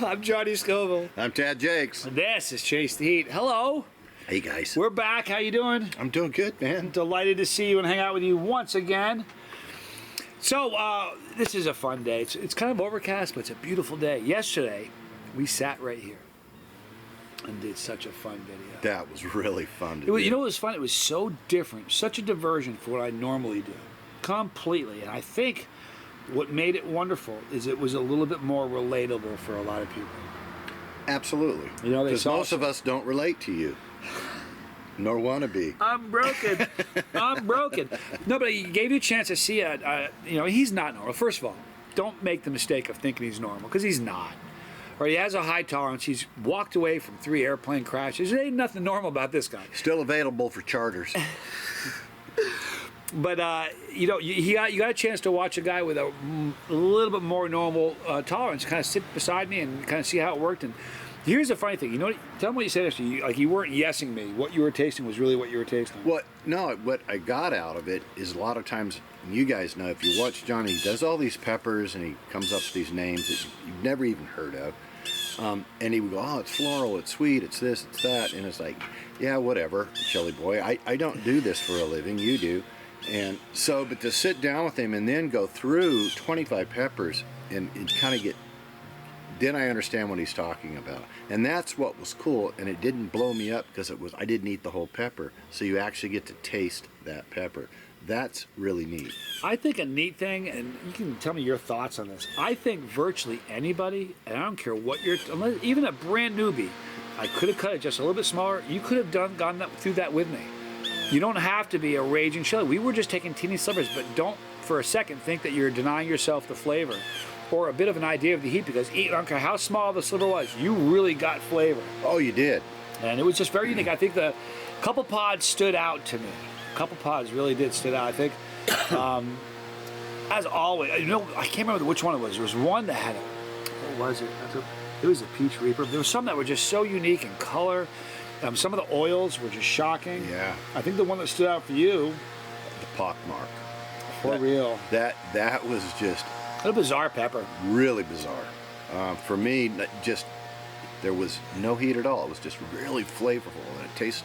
I'm Johnny Scoville. I'm Tad Jakes. And this is Chase the Heat. Hello. Hey guys. We're back. How you doing? I'm doing good, man. Delighted to see you and hang out with you once again. So, this is a fun day. It's kind of overcast, but it's a beautiful day. Yesterday, we sat right here and did such a fun video. That was really fun to do. You know what was fun? It was so different, such a diversion for what I normally do. Completely. And I think what made it wonderful is it was a little bit more relatable for a lot of people. Absolutely. You know, because most of us don't relate to you. Nor want to be. I'm broken. I'm broken. No, but he gave you a chance to see he's not normal. First of all, don't make the mistake of thinking he's normal, because he's not. Or he has a high tolerance. He's walked away from 3 airplane crashes. There ain't nothing normal about this guy. Still available for charters. But, you got a chance to watch a guy with a little bit more normal tolerance kind of sit beside me and kind of see how it worked. And here's the funny thing. Tell me what you said yesterday. Like, you weren't yesing me. What you were tasting was really what you were tasting. What I got out of it is a lot of times, and you guys know, if you watch Johnny, he does all these peppers and he comes up with these names that you've never even heard of. And he would go, oh, it's floral, it's sweet, it's this, it's that. And it's like, yeah, whatever, Shelly boy. I don't do this for a living. You do. And so, but to sit down with him and then go through 25 peppers and kind of then I understand what he's talking about. And that's what was cool. And it didn't blow me up because I didn't eat the whole pepper. So you actually get to taste that pepper. That's really neat. I think a neat thing, and you can tell me your thoughts on this. I think virtually anybody, and I don't care what even a brand newbie, I could have cut it just a little bit smaller. You could have gone through that with me. You don't have to be a raging Shelly. We were just taking teeny slivers, but don't for a second think that you're denying yourself the flavor or a bit of an idea of the heat, because I don't care how small the sliver was, you really got flavor. Oh, you did. And it was just very unique. I think the couple pods stood out to me. A couple pods really did stood out. I think, as always, I can't remember which one it was. There was one that had what was it? It was a peach reaper. There was some that were just so unique in color. Some of the oils were just shocking. Yeah. I think the one that stood out for you, the pockmark. For real. That was just a bizarre pepper. Really bizarre. For me, there was no heat at all. It was just really flavorful, and it tastes.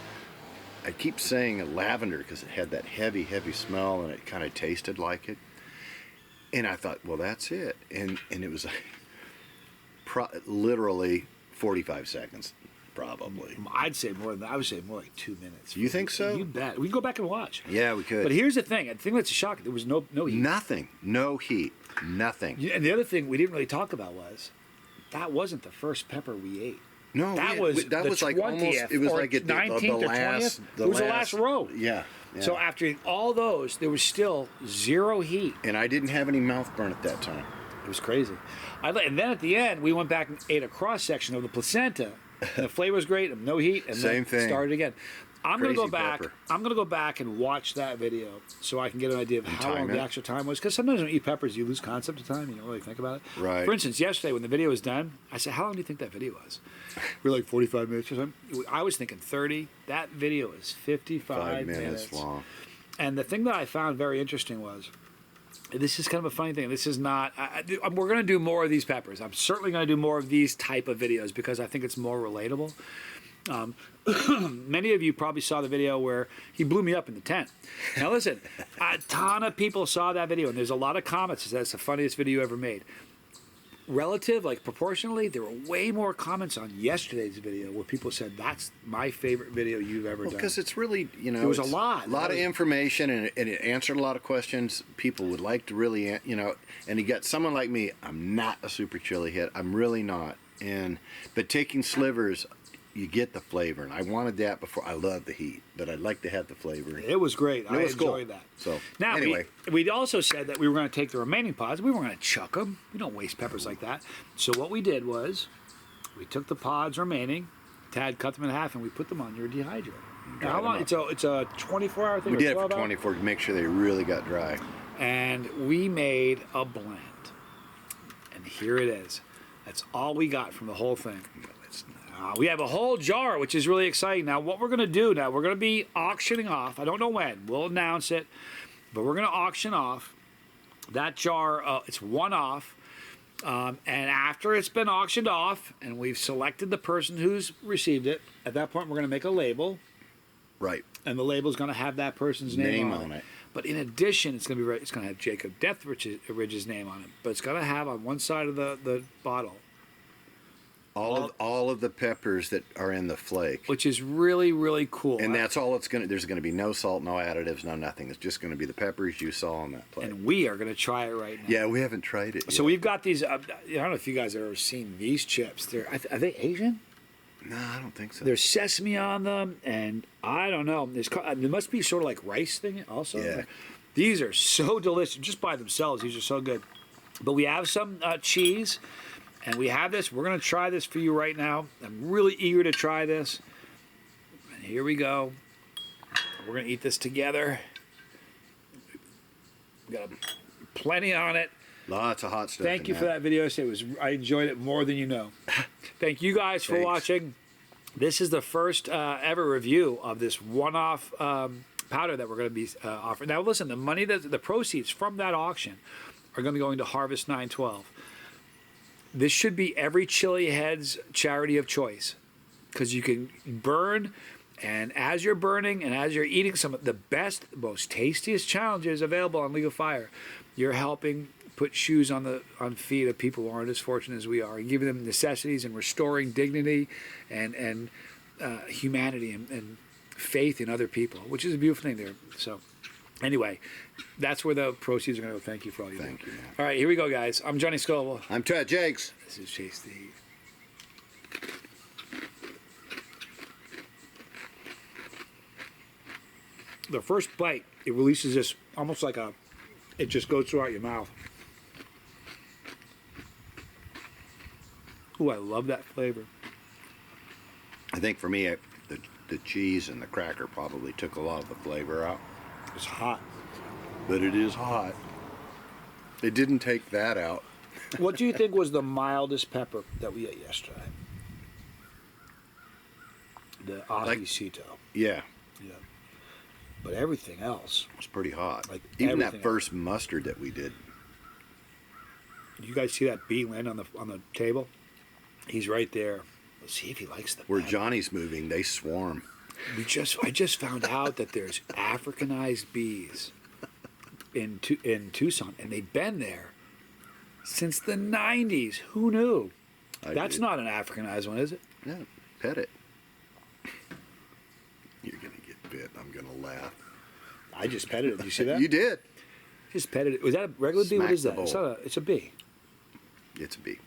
I keep saying lavender because it had that heavy, heavy smell, and it kind of tasted like it. And I thought, well, that's it. And it was literally 45 seconds, probably. I'd say more than that. I would say more like 2 minutes. You think so? You bet. We can go back and watch. Yeah, we could. But here's the thing. The thing that's a shock, there was no heat. Nothing. No heat. Nothing. And the other thing we didn't really talk about was that wasn't the first pepper we ate. No, that was like almost. It was like at the 19th or 20th. It was the last row. Yeah. So after all those, there was still zero heat. And I didn't have any mouth burn at that time. It was crazy. And then at the end, we went back and ate a cross section of the placenta. And the flavor was great. No heat. And Same thing. Started again. I'm going to go back. Pepper. I'm going to go back and watch that video so I can get an idea of how long the actual time was. Because sometimes when you eat peppers, you lose concept of time. You don't really think about it. Right. For instance, yesterday when the video was done, I said, "How long do you think that video was?" We were like 45 minutes or something. I was thinking 30. That video is 55 minutes long. And the thing that I found very interesting was, this is kind of a funny thing. This is not. We're going to do more of these peppers. I'm certainly going to do more of these type of videos because I think it's more relatable. Many of you probably saw the video where he blew me up in the tent. Now listen, a ton of people saw that video, and there's a lot of comments that that's the funniest video ever made. Proportionally, there were way more comments on yesterday's video where people said that's my favorite video you've ever done. Because it's really, there was a lot of information, and it answered a lot of questions people would like to really, and you got someone like me. I'm not a super chili hit. I'm really not. But taking slivers, you get the flavor, and I wanted that before. I love the heat, but I'd like to have the flavor. It was great. I enjoyed that. So now, anyway, we'd also said that we were going to take the remaining pods. We weren't going to chuck them. We don't waste peppers like that. So what we did was, we took the pods remaining, Tad cut them in half, and we put them on your dehydrator. How long? It's a 24-hour thing. We did it for 24 to make sure they really got dry. And we made a blend, and here it is. That's all we got from the whole thing. We have a whole jar, which is really exciting. Now, what we're going to do now, we're going to be auctioning off. I don't know when. We'll announce it. But we're going to auction off that jar. It's one off. And after it's been auctioned off and we've selected the person who's received it, at that point we're going to make a label, Right. and the label is going to have that person's name on it. But in addition, it's going to have Jacob Deathridge's name on it. But it's going to have on one side of the bottle, All of the peppers that are in the flake. which is really, really cool. And that's all it's going to, there's going to be no salt, no additives, no nothing. It's just going to be the peppers you saw on that plate. And we are going to try it right now. Yeah, we haven't tried it yet. So we've got these. I don't know if you guys have ever seen these chips. Are they Asian? No, I don't think so. There's sesame on them, and I don't know. There must be sort of like rice thing also. Yeah. These are so delicious just by themselves. These are so good. But we have some cheese, and we have this. We're going to try this for you right now. I'm really eager to try this. And here we go. We're going to eat this together. We got plenty on it. Lots of hot stuff. Thank you for that video. I enjoyed it more than you know. Thank you guys for Thanks. watching. This is the first ever review of this one-off powder that we're going to be offering. Now, listen, the proceeds from that auction are going to be going to Harvest 912. This should be every Chili Head's charity of choice because you can burn, and as you're burning and as you're eating some of the best, most tastiest challenges available on League of Fire, you're helping put shoes on feet of people who aren't as fortunate as we are, and giving them necessities and restoring dignity and humanity and faith in other people, which is a beautiful thing there. So anyway, that's where the proceeds are going to go. Thank you for all you do. Thank you, man. All right, here we go, guys. I'm Johnny Scoville. I'm Chad Jakes. This is Chase the Heat. The first bite, it releases this almost like it just goes throughout your mouth. Ooh, I love that flavor. I think for me, the cheese and the cracker probably took a lot of the flavor out. It's hot. But it is hot. It didn't take that out. What do you think was the mildest pepper that we ate yesterday? The ajicito. Yeah, Yeah. But everything else. it was pretty hot. Like Even that everything first mustard that we did. You guys see that bee land on the table? He's right there. Let's see if he likes the Where pepper. Johnny's moving, they swarm. I just found out that there's Africanized bees in Tucson, and they've been there since the 90s. Who knew? That's not an Africanized one, is it? Yeah, pet it. You're gonna get bit. I'm gonna laugh. I just petted it. Did you see that? You did. Just petted it. Was that a regular bee? What Smack is the that? It's bowl. not it's a bee. It's a bee.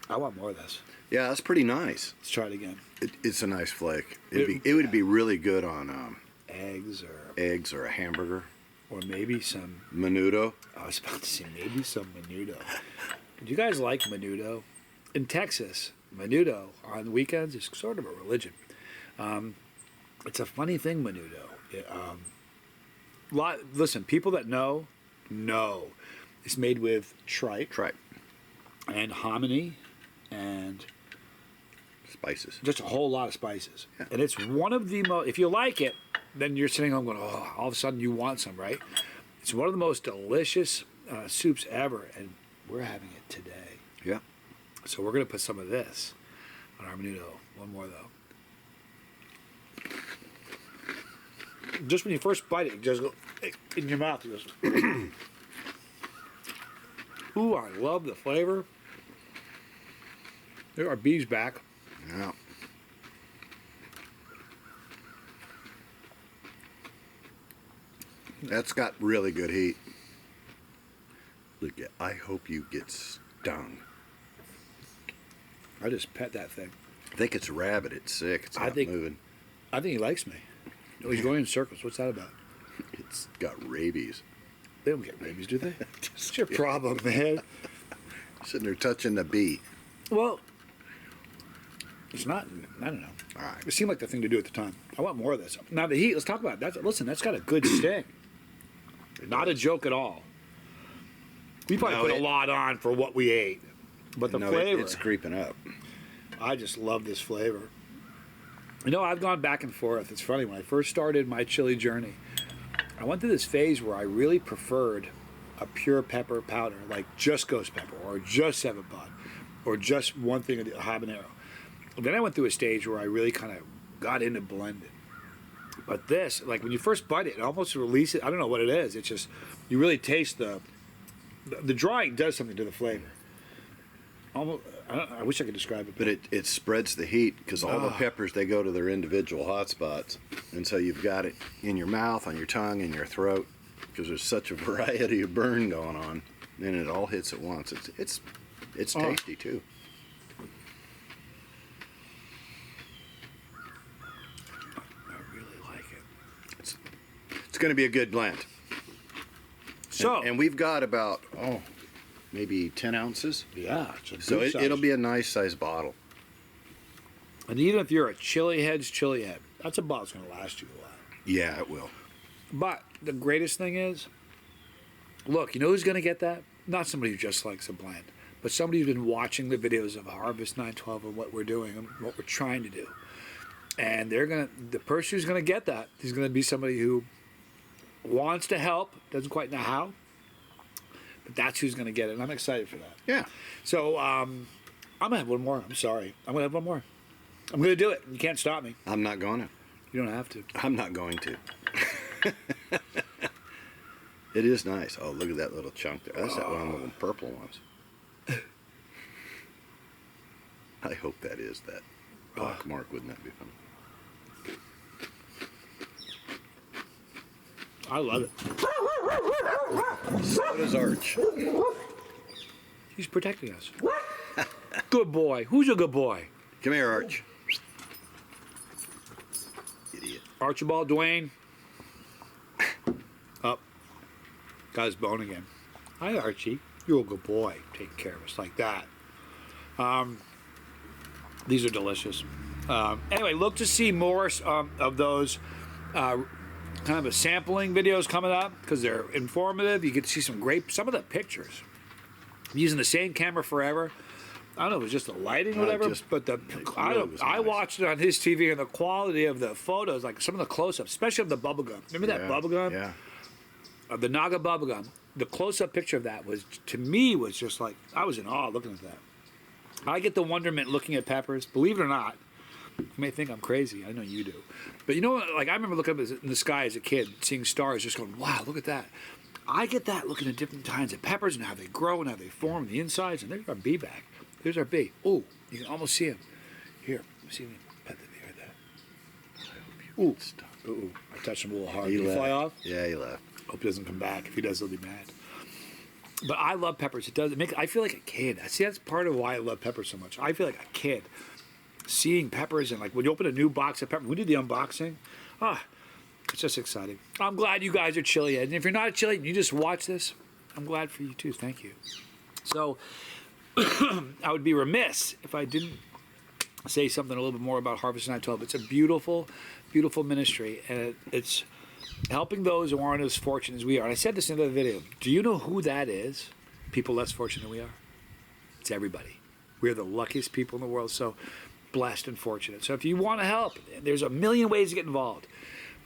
I want more of this. Yeah, that's pretty nice. Let's try it again. It's a nice flake. It would be really good on Eggs or eggs or a hamburger. maybe some. Menudo. I was about to say maybe some menudo. Do you guys like menudo? In Texas, menudo on the weekends is sort of a religion. It's a funny thing, menudo. Listen, people that know. It's made with tripe Tripe. and hominy and Spices. just a whole lot of spices. Yeah. And it's one of the most, if you like it, then you're sitting home going, oh, all of a sudden you want some, right? It's one of the most delicious soups ever, and we're having it today. Yeah. So we're going to put some of this on our menudo. One more, though. Just when you first bite it, it just goes in your mouth. It goes, ooh, I love the flavor. There are bees back. Yeah. That's got really good heat. Look at. I hope you get stung. I just pet that thing. I think it's a rabbit. It's sick. It's not moving. I think he likes me. Oh, he's going in circles. What's that about? It's got rabies. They don't get rabies, do they? What's your problem, man? Sitting there touching the bee. Well, it's not. I don't know. All right. It seemed like the thing to do at the time. I want more of this. Now the heat. Let's talk about that. Listen, that's got a good sting. Not a joke at all. We probably put a lot on for what we ate, but the flavor. It's creeping up. I just love this flavor. You know, I've gone back and forth. It's funny, when I first started my chili journey, I went through this phase where I really preferred a pure pepper powder, like just ghost pepper or just 7-Bud or just one thing of the habanero. Then I went through a stage where I really kind of got into blending. But this, like when you first bite it, it almost releases. I don't know what it is. It's just you really taste the drying does something to the flavor. Almost, I wish I could describe it. But it spreads the heat because all the peppers, they go to their individual hot spots. And so you've got it in your mouth, on your tongue, in your throat, because there's such a variety of burn going on. And it all hits at once. It's tasty too. I really like it. It's going to be a good blend. So And we've got about, maybe 10 ounces. yeah, it's a So good size. it'll be a nice sized bottle. And even if you're a chili head, that's a bottle's going to last you a while. Yeah, it will. But the greatest thing is, look, you know who's going to get that? Not somebody who just likes a blend, but somebody who's been watching the videos of Harvest 912 and what we're doing and what we're trying to do. And the person who's going to get that is going to be somebody who wants to help, doesn't quite know how, but that's who's going to get it. And I'm excited for that. Yeah. So I'm going to have one more. I'm sorry. I'm going to have one more. I'm going to do it. You can't stop me. I'm not going to. You don't have to. I'm not going to. It is nice. Oh, look at that little chunk there. That's that one of the little purple ones. I hope that is that black mark. Wouldn't that be fun? I love it. So does Arch. He's protecting us. Good boy. Who's a good boy? Come here, Arch. Idiot. Archibald Dwayne. Up. Got his bone again. Hi, Archie. You're a good boy. Taking care of us like that. These are delicious. Anyway, look to see more of those kind of a sampling videos coming up because they're informative. You get to see some of the pictures. I'm using the same camera forever. I don't know if it was just the lighting or whatever, but I watched it on his TV and the quality of the photos, like some of the close-ups, especially of the bubblegum. Remember that bubblegum? Yeah. The Naga bubblegum. The close-up picture of that was just like, I was in awe looking at that. I get the wonderment looking at peppers. Believe it or not, you may think I'm crazy. I know you do. But you know, like I remember looking up in the sky as a kid, seeing stars, just going, wow, look at that. I get that looking at different kinds of peppers and how they grow and how they form the insides. And there's our bee back. There's our bee. Oh, you can almost see him. Here, see me pet the bee right there. Ooh, ooh, I touched him a little hard. Did he fly off? Yeah, he left. Hope he doesn't come back. If he does, he'll be mad. But I love peppers. I feel like a kid. See, that's part of why I love peppers so much. I feel like a kid seeing peppers and like when you open a new box of peppers. We did the unboxing. It's just exciting. I'm glad you guys are chili. And if you're not a chili and you just watch this, I'm glad for you too. Thank you. So I would be remiss if I didn't say something a little bit more about Harvest 912. It's a beautiful, beautiful ministry, and it's helping those who aren't as fortunate as we are. And I said this in the video. Do you know who that is? People less fortunate than we are. It's everybody. We're the luckiest people in the world. So blessed and fortunate. So if you want to help, there's a million ways to get involved.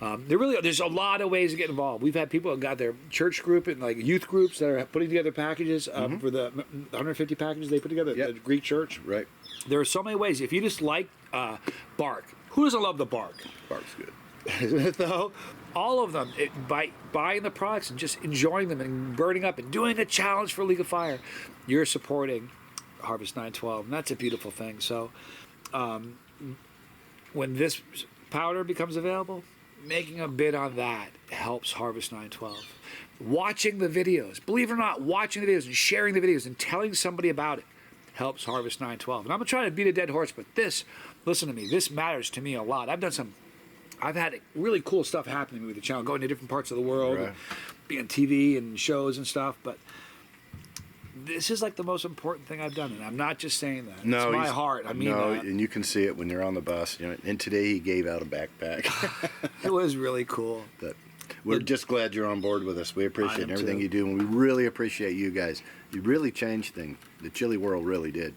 There's a lot of ways to get involved. We've had people that got their church group and like youth groups that are putting together packages for the 150 packages they put together. The Greek church. Right. There are so many ways. If you just like bark, who doesn't love the bark? Bark's good. Isn't it though? All of them, by buying the products and just enjoying them and burning up and doing a challenge for League of Fire, you're supporting Harvest 912, and that's a beautiful thing. So, when this powder becomes available, making a bid on that helps Harvest 912. Watching the videos, believe it or not, watching the videos and sharing the videos and telling somebody about it helps Harvest 912. And I'm trying to beat a dead horse, but listen to me, this matters to me a lot. I've had really cool stuff happening with the channel, going to different parts of the world, and being on TV and shows and stuff, but this is like the most important thing I've done, and I'm not just saying that. No, it's my heart. I mean that. And you can see it when you're on the bus. You know, and today he gave out a backpack. It was really cool. But we're just glad you're on board with us. We appreciate everything you do, and we really appreciate you guys. You really changed things. The chili world really did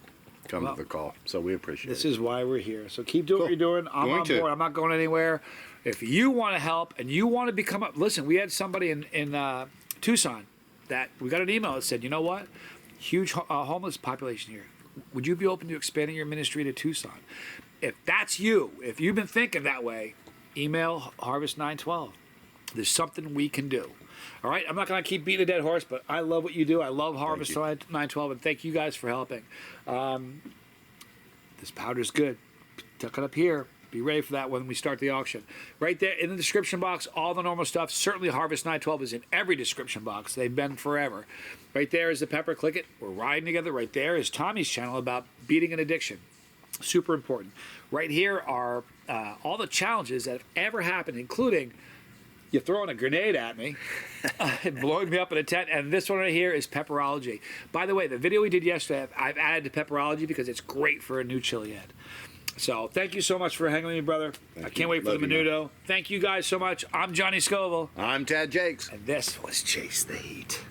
come to the call, so we appreciate it. This is why we're here. So keep doing what you're doing. I'm on board. I'm not going anywhere. If you want to help and you want to listen, we had somebody in Tucson that we got an email that said, you know what? Huge homeless population here. Would you be open to expanding your ministry to Tucson? If that's you, if you've been thinking that way, email Harvest 912. There's something we can do. All right, I'm not going to keep beating a dead horse, but I love what you do. I love Harvest 912, and thank you guys for helping. This powder's good. Tuck it up here. Be ready for that when we start the auction. Right there in the description box, all the normal stuff. Certainly Harvest 912 is in every description box. They've been forever. Right there is the pepper. Click it. We're riding together. Right there is Tommy's channel about beating an addiction. Super important. Right here are all the challenges that have ever happened, including you throwing a grenade at me and blowing me up in a tent. And this one right here is pepperology. By the way, the video we did yesterday, I've added to pepperology because it's great for a new chili head. So thank you so much for hanging with me, brother. I can't wait for the Menudo. Thank you guys so much. I'm Johnny Scoville. I'm Tad Jakes. And this was Chase the Heat.